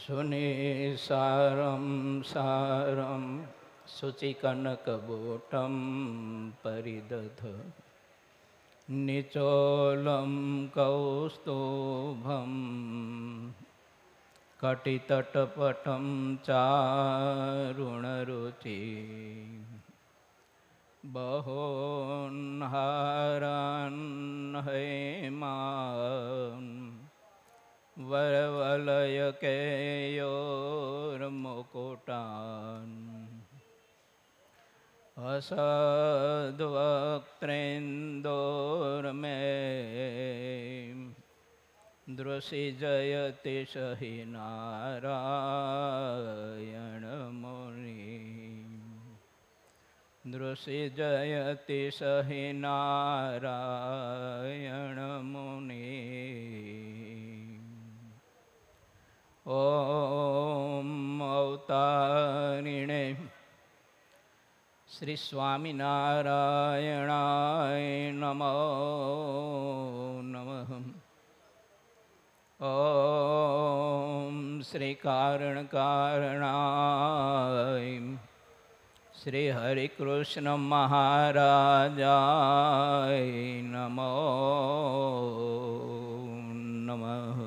सुनिसारं सारं शुचिकनकबोटं परिदध निचोलं कौस्तुभं कटितटपटं चारुणरुचि बहोन्हारान् हेमान् वरवलयकेयोर्मुकुटान् असद्वक्त्रेन्दोर्मे दृशिजयति सहि नारायणमुनि दृशिजयति सहि नारायणमुनि ओम अवतारिणे श्री स्वामिनारायणाय नमो नमः। ओम श्री कारणकारणाय श्री हरिकृष्ण महाराजाय नमो नमः।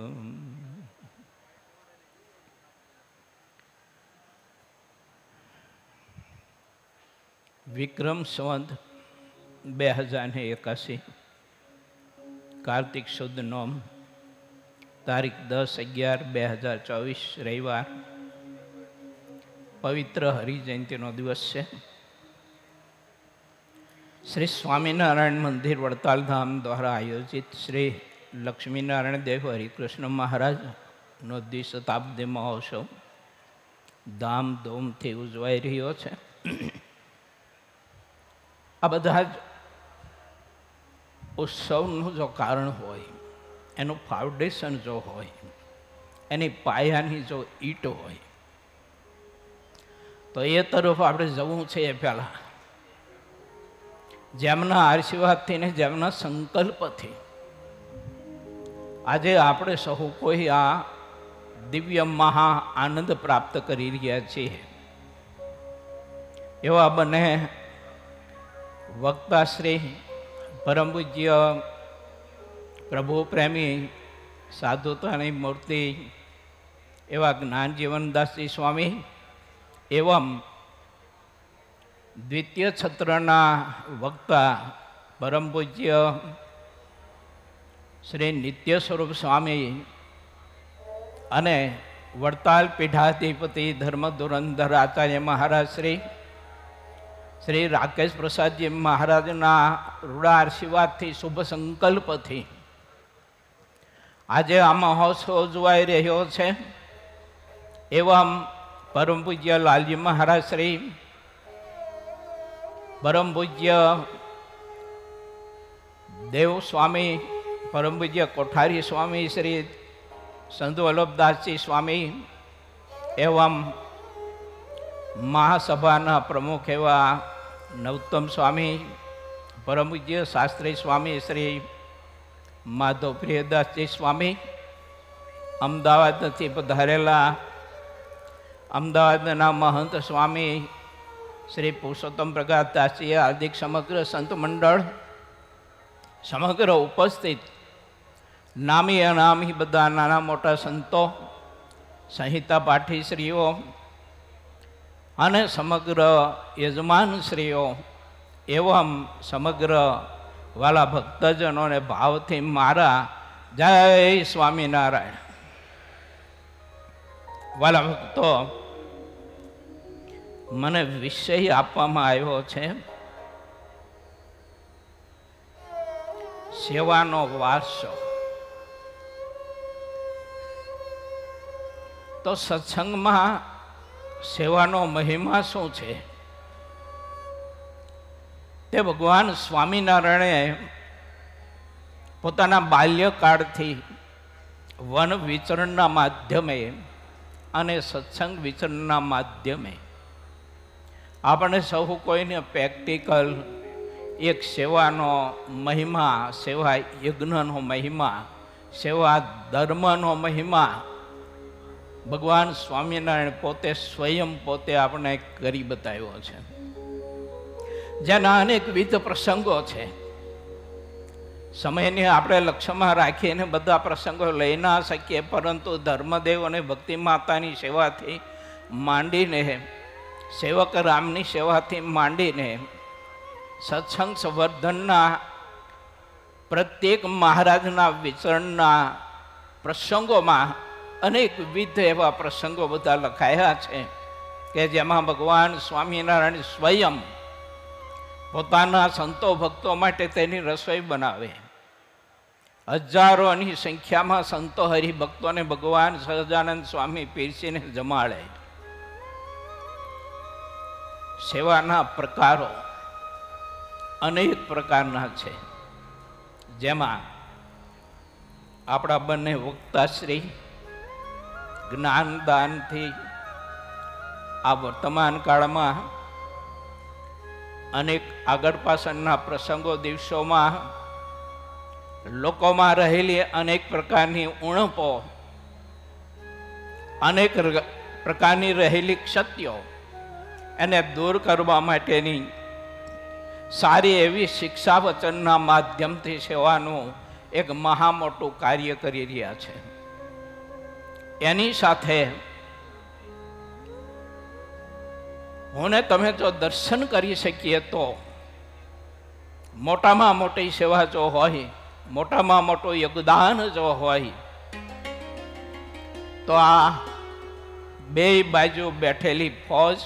विक्रम संवत 2081 कार्तिक शुद्ध नोम तारीख 10/11/2024 रविवार पवित्र हरि जयंती दिवस है। श्री स्वामीनारायण मंदिर वड़ताल धाम द्वारा आयोजित श्री लक्ष्मीनारायण देव हरिकृष्ण महाराज नो द्विशताब्दी महोत्सव धामधूम थी उजवाई रह्यो छे। आ बधा ज उत्सवનું जो कारण होय एनु फाउंडेशन जो होय एनी पायानी जो ईट होय तो ए तरफ આપણે જવું છે। એ પહેલા જેમના આશીર્વાદથી ને જેમના સંકલ્પથી આજે આપણે સહુ કોઈ આ દિવ્ય મહા આનંદ પ્રાપ્ત કરી રહ્યા છીએ। એવા બને वक्ता श्री परम पूज्य प्रभु प्रेमी साधुतानी मूर्ति एवं ज्ञान जीवनदास जी स्वामी एवं द्वितीय छत्रना वक्ता परम पूज्य श्री नित्य स्वरूप स्वामी अने वड़ताल पीठाधिपति धर्म धुरंधर आचार्य महाराज श्री राकेश प्रसाद जी महाराजना रूड़ा आशीर्वाद थी शुभ संकल्प थी आज आ महोत्सव उजवाई रह्यो छे। एवं परम पूज्य लालजी महाराज श्री परम पूज्य देव स्वामी परम पूज्य कोठारी स्वामी श्री संत वल्लभदास जी स्वामी एवं महासभा प्रमुख एवं नवोत्तम स्वामी परम पूज्य शास्त्री स्वामी श्री माधव प्रियदास जी स्वामी अमदावाद थी पधारेला अमदावादना महंत स्वामी श्री पुरुषोत्तम प्रकाश दास जी हार्दिक समग्र संत मंडल समग्र उपस्थित नामी अनामी बधा नाना मोटा संतो संहिता पाठी श्रीओ अने समग्र यजमान श्रीओ एवं समग्र वाला भक्तजनों ने भाव थी मारा जय स्वामीनारायण। वाला भक्तो मने विषय आपवामां आव्यो छे सेवानो वारसो। तो सत्संग में सेवानो महिमा शू छे ते भगवान स्वामीनारायणे पोताना बाल्यकाळथी वन विचरणना माध्यमे अने सत्संग विचरणना माध्यमे आपणे सौ कोईने प्रेक्टिकल एक सेवानो महिमा सेवा यज्ञनो महिमा सेवा धर्मनो महिमा ભગવાન સ્વામિનારાયણ પોતે સ્વયં પોતે આપણે કરી બતાવ્યો છે, જેના અનેકવિધ પ્રસંગો છે. સમયને આપણે લક્ષ્યમાં રાખીને બધા પ્રસંગો લઈ ના શકીએ, પરંતુ ધર્મદેવ અને ભક્તિ માતાની સેવાથી માંડીને, સેવક રામની સેવાથી માંડીને, સત્સંગ સંવર્ધનના પ્રત્યેક મહારાજના વિચરણના પ્રસંગોમાં અનેકવિધ એવા પ્રસંગો બધા લખાયા છે કે જેમાં ભગવાન સ્વામિનારાયણ સ્વયં પોતાના સંતો ભક્તો માટે તેની રસોઈ બનાવે. હજારોની સંખ્યામાં સંતો હરિભક્તોને ભગવાન સહજાનંદ સ્વામી પીરસીને જમાડે. સેવાના પ્રકારો અનેક પ્રકારના છે, જેમાં આપણા બંને વક્તાશ્રી જ્ઞાનદાનથી આ વર્તમાન કાળમાં અનેક આગળ પાછળના પ્રસંગો દિવસોમાં લોકોમાં રહેલી અનેક પ્રકારની ઉણપો, અનેક પ્રકારની રહેલી ક્ષતિઓ એને દૂર કરવા માટેની સારી એવી શિક્ષા વચનના માધ્યમથી સેવાનું એક મહા મોટું કાર્ય કરી રહ્યા છે. એની સાથે હું ને તમે જો દર્શન કરી શકીએ તો મોટામાં મોટી સેવા જો હોય, મોટામાં મોટું યોગદાન જો હોય, તો આ બે બાજુ બેઠેલી ફોજ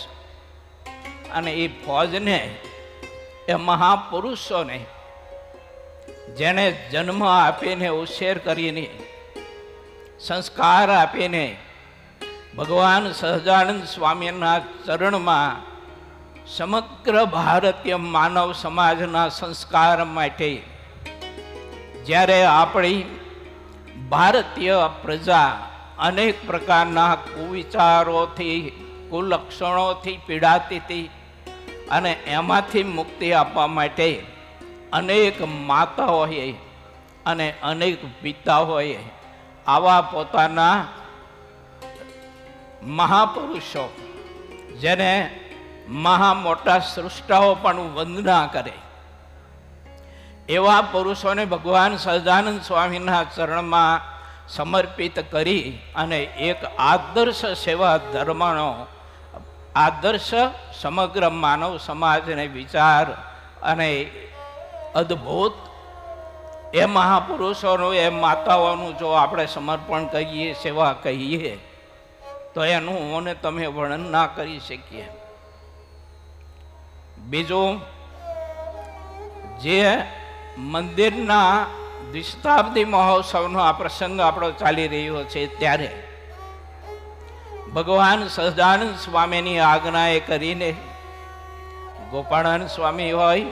અને એ ફોજને, એ મહાપુરુષોને જેણે જન્મ આપીને, ઉછેર કરીને, સંસ્કાર આપીને ભગવાન સહજાનંદ સ્વામીના ચરણમાં સમગ્ર ભારતીય માનવ સમાજના સંસ્કાર માટે જ્યારે આપણી ભારતીય પ્રજા અનેક પ્રકારના કુવિચારોથી, કુલક્ષણોથી પીડાતી હતી અને એમાંથી મુક્તિ આપવા માટે અનેક માતાઓએ અને અનેક પિતાઓએ આવા પોતાના મહાપુરુષો, જેને મહા મોટા સૃષ્ટાઓ પણ વંદના કરે, એવા પુરુષોને ભગવાન સહજાનંદ સ્વામીના ચરણમાં સમર્પિત કરી અને એક આદર્શ સેવા ધર્મનો આદર્શ સમગ્ર માનવ સમાજને વિચાર અને અદ્ભુત એ મહાપુરુષોનું, એ માતાઓનું જો આપણે સમર્પણ કરીએ, સેવા કહીએ, તો એનું મને તમે વર્ણન ના કરી શકીએ. બીજું, જે મંદિરના દ્વિશતાબ્દી મહોત્સવનો આ પ્રસંગ આપણો ચાલી રહ્યો છે, ત્યારે ભગવાન સહજાનંદ સ્વામીની આજ્ઞાએ કરીને ગોપાળાનંદ સ્વામી હોય,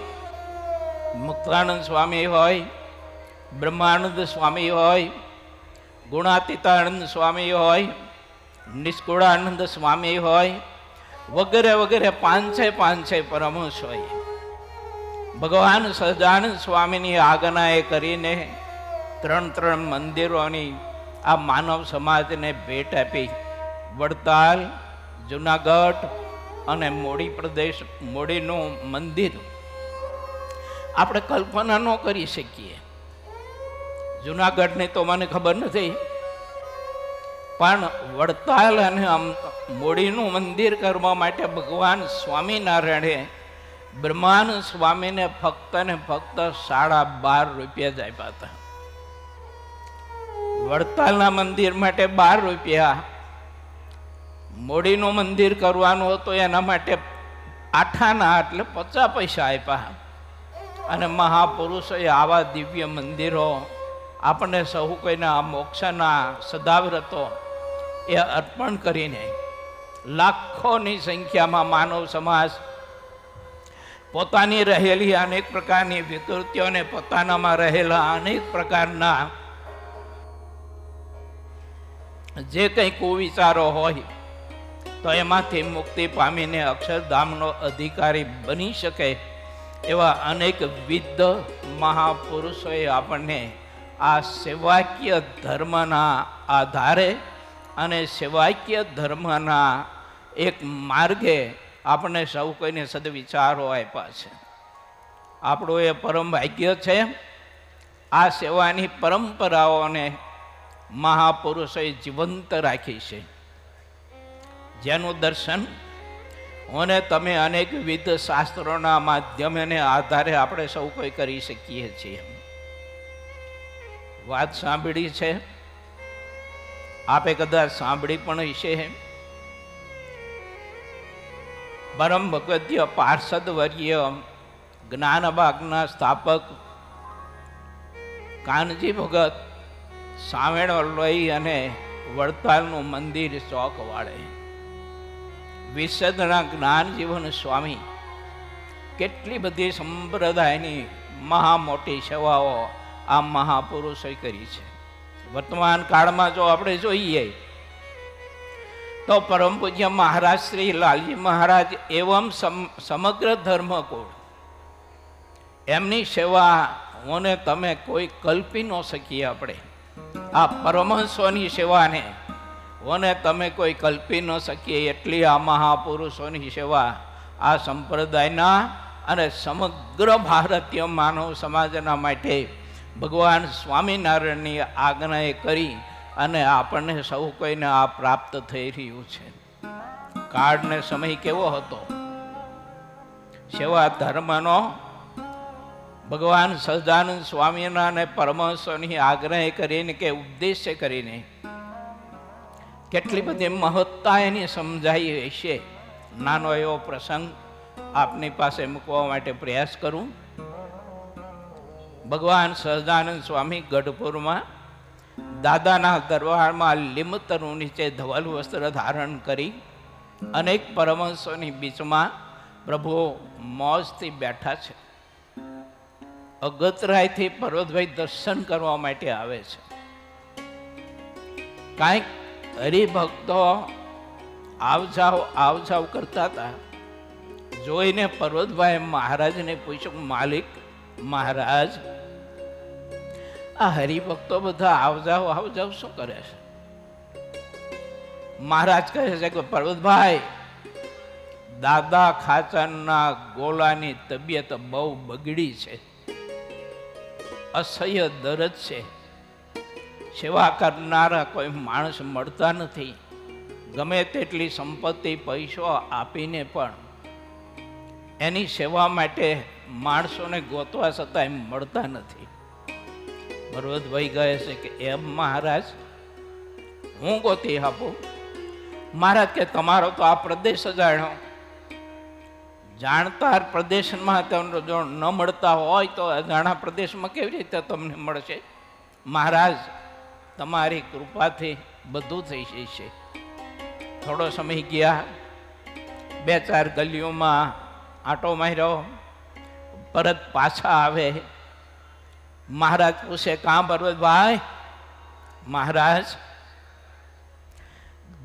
મુક્તાનંદ સ્વામી હોય, બ્રહ્માનંદ સ્વામી હોય, ગુણાતીતાનંદ સ્વામી હોય, નિષ્કુળાનંદ સ્વામી હોય, વગેરે વગેરે પાંચે પરમહંસ હોય, ભગવાન સહજાનંદ સ્વામીની આજ્ઞાએ કરીને ત્રણ મંદિરોની આ માનવ સમાજને ભેટ આપી. વડતાલ, જુનાગઢ અને મોડી પ્રદેશ, મોડીનું મંદિર આપણે કલ્પના ન કરી શકીએ. જુનાગઢની તો મને ખબર નથી, પણ વડતાલ અને મોડીનું મંદિર કરવા માટે ભગવાન સ્વામિનારાયણે બ્રહ્માનંદ સ્વામીને ફક્ત ને ફક્ત ₹12.5 જ આપ્યા હતા. વડતાલના મંદિર માટે ₹12, મોડીનું મંદિર કરવાનું હતું એના માટે 8 એટલે 50 પૈસા આપ્યા. અને મહાપુરુષોએ આવા દિવ્ય મંદિરો આપણને સહુ કોઈના આ મોક્ષના સદાવ્રતો એ અર્પણ કરીને લાખોની સંખ્યામાં માનવ સમાજ પોતાની રહેલી અનેક પ્રકારની વિકૃતિઓને, પોતાનામાં રહેલા અનેક પ્રકારના જે કંઈ કુવિચારો હોય, તો એમાંથી મુક્તિ પામીને અક્ષરધામનો અધિકારી બની શકે એવા અનેક વિદ્ધ મહાપુરુષોએ આપણને આ સેવાકીય ધર્મના આધારે અને સેવાકીય ધર્મના એક માર્ગે આપણે સૌ કોઈને સદવિચારો આપ્યા છે. આપણું એ પરમ ભાગ્ય છે. આ સેવાની પરંપરાઓને મહાપુરુષોએ જીવંત રાખી છે, જેનું દર્શન અને તમે અનેકવિધ શાસ્ત્રોના માધ્યમને આધારે આપણે સૌ કોઈ કરી શકીએ છીએ. વાત સાંભળી છે, આપે કદાચ સાંભળી પણ હશે. પરમ ભગવદ્ય પાર્ષદ વર્ય જ્ઞાનબાગના સ્થાપક કાનજી ભગત સાવેણો લઈ અને વડતાલનું મંદિર ચોક વાળે વિશદના જ્ઞાન જીવન સ્વામી કેટલી બધી સંપ્રદાયની મહા મોટી સેવાઓ આ મહાપુરુષોએ કરી છે. વર્તમાન કાળમાં જો આપણે જોઈએ તો પરમ પૂજ્ય મહારાજ શ્રી લાલજી મહારાજ એવમ સમગ્ર ધર્મકુળ, એમની સેવા ઓને તમે કોઈ કલ્પી ન શકીએ. આપણે આ પરમહંસોની સેવાને ઓને તમે કોઈ કલ્પી ન શકીએ એટલી આ મહાપુરુષોની સેવા આ સંપ્રદાયના અને સમગ્ર ભારતીય માનવ સમાજના માટે ભગવાન સ્વામિનારાયણની આજ્ઞાએ કરી અને આપણને સૌ કોઈને આ પ્રાપ્ત થઈ રહ્યું છે. કાળને સમય કેવો હતો, સેવા ધર્મનો ભગવાન સહજાનંદ સ્વામીના અને પરમહંસોની આજ્ઞાએ કરીને કે ઉદ્દેશ્ય કરીને કેટલી બધી મહત્તા એની સમજાઈ હશે. નાનો એવો પ્રસંગ આપની પાસે મૂકવા માટે પ્રયાસ કરું. ભગવાન સહજાનંદ સ્વામી ગઢપુરમાં દાદાના દરબારમાં લીમતરુ નીચે ધવલ વસ્ત્ર ધારણ કરી અનેક પરમહંસોની બીચમાં પ્રભુ મોજથી બેઠા છે. અગતરાયથી પર્વતભાઈ દર્શન કરવા માટે આવે છે. કાંઈક હરિભક્તો આવજાવ કરતા હતા. જોઈને પર્વતભાઈ મહારાજને પૂછ્યું, માલિક મહારાજ, આ હરિભક્તો બધા આવજાવ શું કરે છે? મહારાજ કહે છે કે પર્વતભાઈ, દાદા ખાચરના ગોલાની તબિયત બહુ બગડી છે, અસહ્ય દર્દ છે, સેવા કરનારા કોઈ માણસ મળતા નથી, ગમે તેટલી સંપત્તિ પૈસો આપીને પણ એની સેવા માટે માણસોને ગોતવા છતાં એમ મળતા નથી. પર્વતભાઈ કહે છે કે એમ મહારાજ, હું ગોતી આપું. મહારાજ કે તમારો તો આ પ્રદેશ જાણો, જાણતા પ્રદેશમાં તમને જો ન મળતા હોય તો અજાણા પ્રદેશમાં કેવી રીતે તમને મળશે? મહારાજ, તમારી કૃપાથી બધું થઈ જશે. થોડો સમય ગયા, 2-4 ગલીઓમાં આંટો માર્યો, પરત પાછા આવે. મહારાજ પૂછે, કાં પર્વતભાઈ? મહારાજ,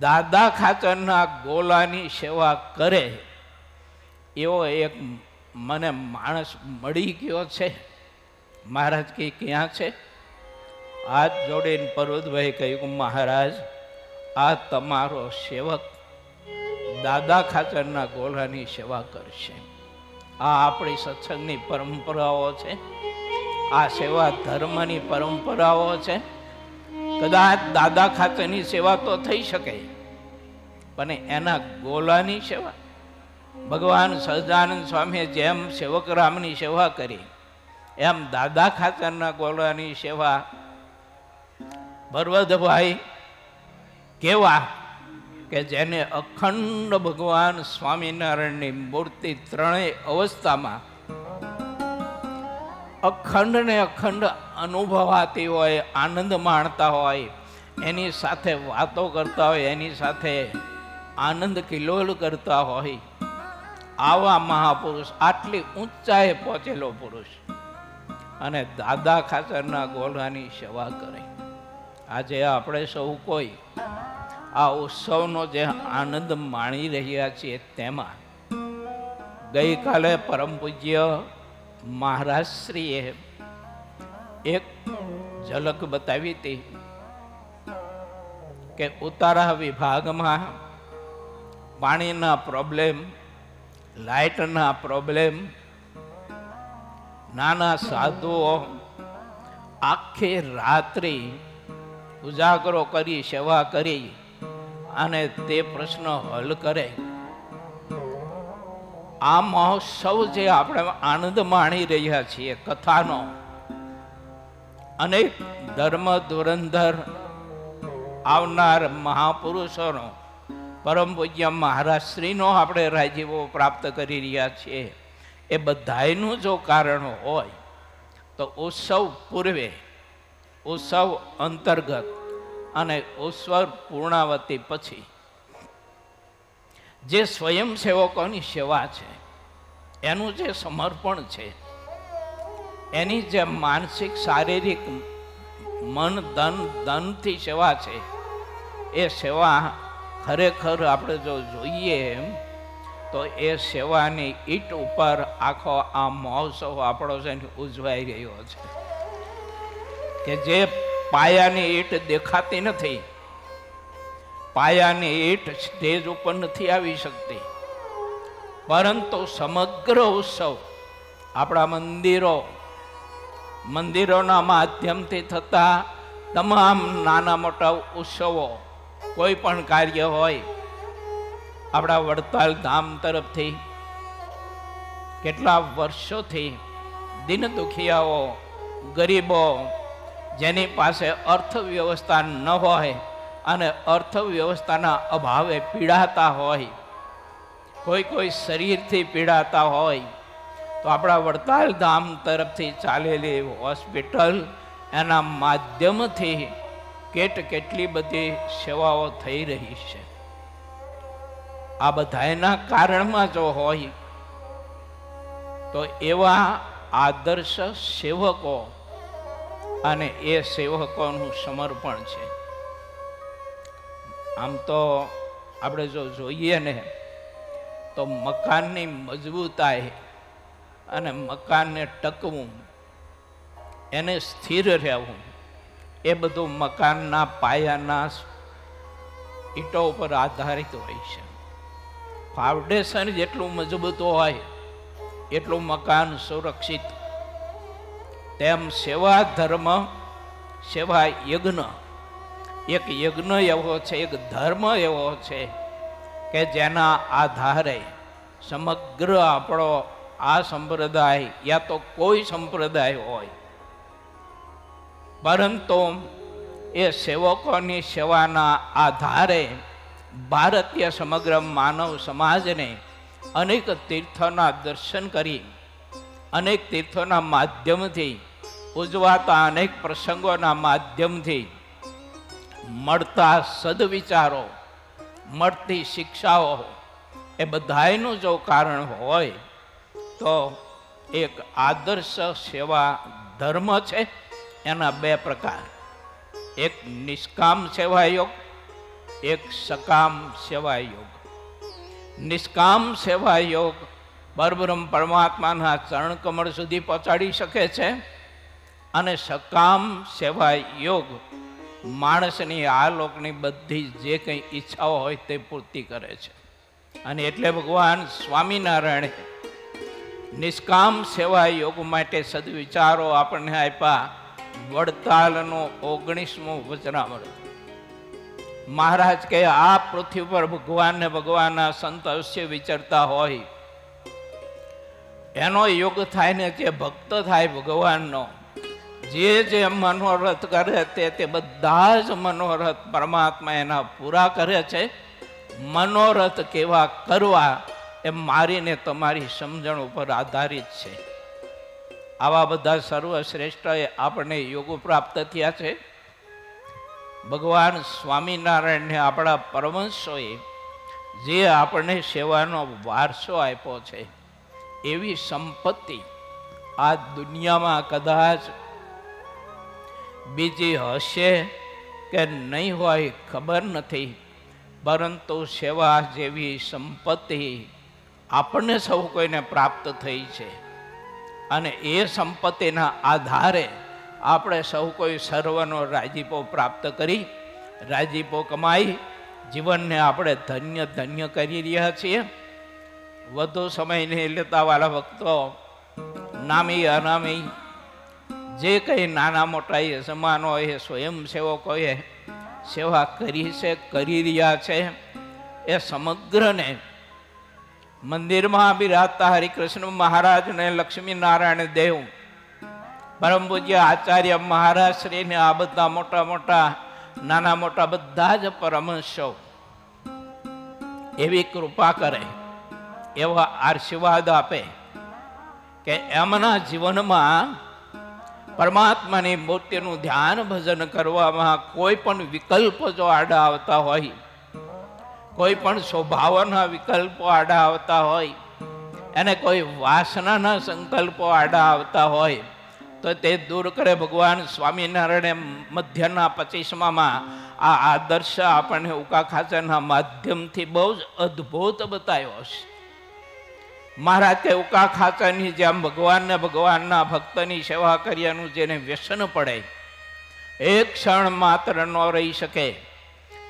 દાદા ખાચરના ગોલાની સેવા કરે એવો એક મને માણસ મળી ગયો છે. મહારાજ કે ક્યાં છે? હાથ જોડીને પર્વતભાઈ કહ્યું, મહારાજ, આ તમારો સેવક દાદા ખાચરના ગોલાની સેવા કરશે. આ આપણી સત્સંગની પરંપરાઓ છે, આ સેવા ધર્મની પરંપરાઓ છે. કદાચ દાદા ખાચરની સેવા તો થઈ શકે, પણ એના ગોલાની સેવા, ભગવાન સહજાનંદ સ્વામીએ જેમ સેવક રામની સેવા કરી એમ દાદા ખાચરના ગોલાની સેવા પર્વતભાઈ કેવા કે જેને અખંડ ભગવાન સ્વામિનારાયણની મૂર્તિ ત્રણેય અવસ્થામાં અખંડ ને અખંડ અનુભવાતી હોય, આનંદ માણતા હોય, એની સાથે વાતો કરતા હોય, એની સાથે આનંદ કિલોલ કરતા હોય, આવા મહાપુરુષ, આટલી ઊંચાઈએ પહોંચેલો પુરુષ અને દાદા ખાચરના ગોલાની સેવા કરે. આજે આપણે સૌ કોઈ આ ઉત્સવનો જે આનંદ માણી રહ્યા છીએ તેમાં ગઈકાલે પરમ પૂજ્ય મહારાજશ્રીએ એક ઝલક બતાવી હતી કે ઉતારા વિભાગમાં પાણીના પ્રોબ્લેમ, લાઇટના પ્રોબ્લેમ, નાના સાધુઓ આખી રાત્રિ ઉજાગરો કરી સેવા કરી અને તે પ્રશ્ન હલ કરે. આ મહોત્સવ જે આપણે આનંદ માણી રહ્યા છીએ કથાનો, અનેક ધર્મ ધુરંધર આવનાર મહાપુરુષોનો, પરમ પૂજ્ય મહારાજ શ્રીનો આપણે રાજીવો પ્રાપ્ત કરી રહ્યા છીએ, એ બધાયનું જો કારણ હોય તો ઉત્સવ પૂર્વે, ઉત્સવ અંતર્ગત અને ઉત્સવ પૂર્ણાવતી પછી જે સ્વયંસેવકોની સેવા છે, એનું જે સમર્પણ છે, એની જે માનસિક શારીરિક મન ધનથી સેવા છે, એ સેવા ખરેખર આપણે જો જોઈએ તો એ સેવાની ઈટ ઉપર આખો આ મહોત્સવ આપણો છે ઉજવાઈ રહ્યો છે. કે જે પાયાની ઈટ દેખાતી નથી, પાયાની ઈટ સ્ટેજ ઉપર નથી આવી શકતી, પરંતુ સમગ્ર ઉત્સવ આપણા મંદિરોના માધ્યમથી થતા તમામ નાના મોટા ઉત્સવો, કોઈ પણ કાર્ય હોય, આપણા વડતાલ ધામ તરફથી કેટલા વર્ષોથી દિન દુખિયાઓ, ગરીબો, જેની પાસે અર્થવ્યવસ્થા ન હોય અને અર્થવ્યવસ્થાના અભાવે પીડાતા હોય, કોઈ શરીરથી પીડાતા હોય, તો આપણા વડતાલ ધામ તરફથી ચાલેલી હોસ્પિટલ, એના માધ્યમથી કેટલી બધી સેવાઓ થઈ રહી છે. આ બધાના કારણમાં જો હોય તો એવા આદર્શ સેવકો અને એ સેવકોનું સમર્પણ છે. આમ તો આપણે જો જોઈએ ને તો મકાનની મજબૂતાઈ અને મકાનને ટકવું, એને સ્થિર રહેવું, એ બધું મકાનના પાયાના ઈંટો ઉપર આધારિત હોય છે. ફાઉન્ડેશન જેટલું મજબૂત હોય એટલું મકાન સુરક્ષિત. તેમ સેવા ધર્મ, સેવા યજ્ઞ, એક યજ્ઞ એવો છે, એક ધર્મ એવો છે કે જેના આધારે સમગ્ર આપણો આ સંપ્રદાય યા તો કોઈ સંપ્રદાય હોય, પરંતુ એ સેવકોની સેવાના આધારે ભારતીય સમગ્ર માનવ સમાજને અનેક તીર્થોના દર્શન કરી, અનેક તીર્થોના માધ્યમથી ઉજવાતા અનેક પ્રસંગોના માધ્યમથી મળતા સદવિચારો, મળતી શિક્ષાઓ, એ બધાયનું જો કારણ હોય તો એક આદર્શ સેવા ધર્મ છે. એના બે પ્રકાર, એક નિષ્કામ સેવા યોગ, એક સકામ સેવા યોગ. નિષ્કામ સેવા યોગ પરબ્રહ્મ પરમાત્માના ચરણ કમળ સુધી પહોંચાડી શકે છે, અને સકામ સેવા યોગ માણસની આ લોકની બધી જે કંઈ ઈચ્છાઓ હોય તે પૂર્તિ કરે છે. અને એટલે ભગવાન સ્વામિનારાયણે નિષ્કામ સેવા યોગ માટે સદવિચારો આપણને આપ્યા. વડતાલનો 19મો વચનામૃત. મહારાજ કે આ પૃથ્વી પર ભગવાનને ભગવાનના સંત અવશ્ય વિચરતા હોય, એનો યોગ થાય ને જે ભક્ત થાય ભગવાનનો, જે મનોરથ કરે તે બધા જ મનોરથ પરમાત્મા એના પૂરા કરે છે. મનોરથ કેવા કરવા એ મારીને તમારી સમજણ ઉપર આધારિત છે. આવા બધા સર્વશ્રેષ્ઠ આપણને યોગ પ્રાપ્ત થયા છે. ભગવાન સ્વામિનારાયણને આપણા પરમહંસોએ જે આપણને સેવાનો વારસો આપ્યો છે, એવી સંપત્તિ આ દુનિયામાં કદાચ બીજી હશે કે નહીં હોય ખબર નથી, પરંતુ સેવા જેવી સંપત્તિ આપણને સૌ કોઈને પ્રાપ્ત થઈ છે. અને એ સંપત્તિના આધારે આપણે સૌ કોઈ સર્વનો રાજીપો પ્રાપ્ત કરી રાજીપો કમાઈ જીવનને આપણે ધન્ય ધન્ય કરી રહ્યા છીએ. વધુ સમય નહીં લેતા વાલા ભક્તો, નામી અનામી જે કંઈ નાના મોટા એ સમાનો એ સ્વયંસેવકોએ સેવા કરી છે, કરી રહ્યા છે, એ સમગ્રને મંદિરમાં બિરાજતા હરિકૃષ્ણ મહારાજ ને લક્ષ્મીનારાયણ દેવ, પરમ પૂજ્ય આચાર્ય મહારાજ શ્રીને આ બધા મોટા મોટા નાના મોટા બધા જ પરમહંસો એવી કૃપા કરે, એવા આશીર્વાદ આપે કે એમના જીવનમાં પરમાત્માની મૂર્તિનું ધ્યાન ભજન કરવામાં કોઈ પણ વિકલ્પો જો આડા આવતા હોય, કોઈ પણ સ્વભાવના વિકલ્પો આડા આવતા હોય, અને કોઈ વાસનાના સંકલ્પો આડા આવતા હોય તો તે દૂર કરે ભગવાન સ્વામિનારાયણે મધ્યના 25માં આ આદર્શ આપણને ઉકા ખાચરના માધ્યમથી બહુ જ અદ્ભુત બતાવ્યો છે. મહારાજ કે ઉકા ખાચરની જેમ ભગવાનને ભગવાનના ભક્તની સેવા કર્યાનું જેને વ્યસન પડે, એક ક્ષણ માત્ર ન રહી શકે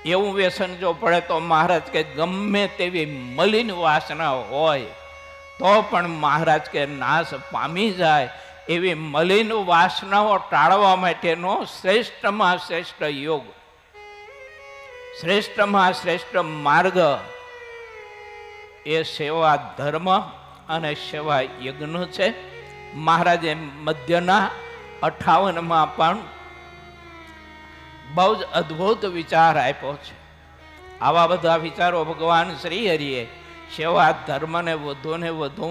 એવું વ્યસન જો પડે તો મહારાજ કે ગમે તેવી મલિન વાસના હોય તો પણ મહારાજ કે નાશ પામી જાય. એવી મલિન વાસનાઓ ટાળવા માટેનો શ્રેષ્ઠમાં શ્રેષ્ઠ યોગ, શ્રેષ્ઠમાં શ્રેષ્ઠ માર્ગ એ સેવા ધર્મ અને સેવા યજ્ઞ છે. મહારાજે મધ્યના 58માં પણ બહુ જ અદ્ભુત વિચાર આપ્યો છે. આવા બધા વિચારો ભગવાન શ્રી હરિએ સેવા ધર્મને વધુ ને વધુ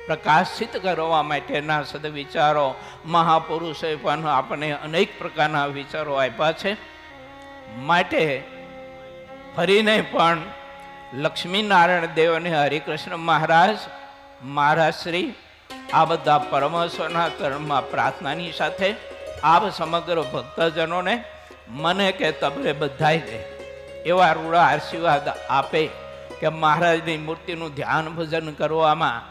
પ્રકાશિત કરવા માટેના સદવિચારો મહાપુરુષોએ પણ આપણે અનેક પ્રકારના વિચારો આપ્યા છે. માટે ફરીને પણ લક્ષ્મીનારાયણ દેવ અને હરિકૃષ્ણ મહારાજ, મહારાજ શ્રી આ બધા પરમહંસોના ચરણમાં પ્રાર્થનાની સાથે આપ સમગ્ર ભક્તજનોને મને કે તમને બધાય દે એવા રૂડા આશીર્વાદ આપે કે મહારાજની મૂર્તિનું ધ્યાન ભજન કરવામાં,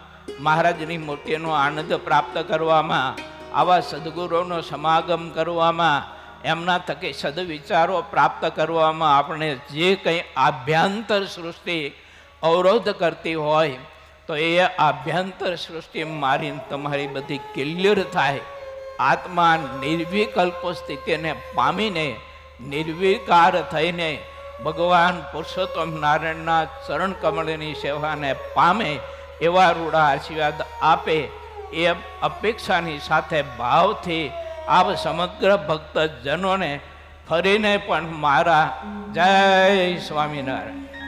મહારાજની મૂર્તિનો આનંદ પ્રાપ્ત કરવામાં, આવા સદગુરુનો સમાગમ કરવામાં, એમના થકી સદવિચારો પ્રાપ્ત કરવામાં આપણે જે કંઈ આભ્યંતર સૃષ્ટિ અવરોધ કરતી હોય તો એ આભ્યંતર સૃષ્ટિ મારી તમારી બધી ક્લિયર થાય. આત્મા નિર્વિકલ્પ સ્થિતિને પામીને નિર્વિકાર થઈને ભગવાન પુરુષોત્તમ નારાયણના ચરણ કમળની સેવાને પામે એવા રૂડા આશીર્વાદ આપે એ અપેક્ષાની સાથે ભાવથી આપ સમગ્ર ભક્તજનોને ફરીને પણ મારા જય સ્વામિનારાયણ.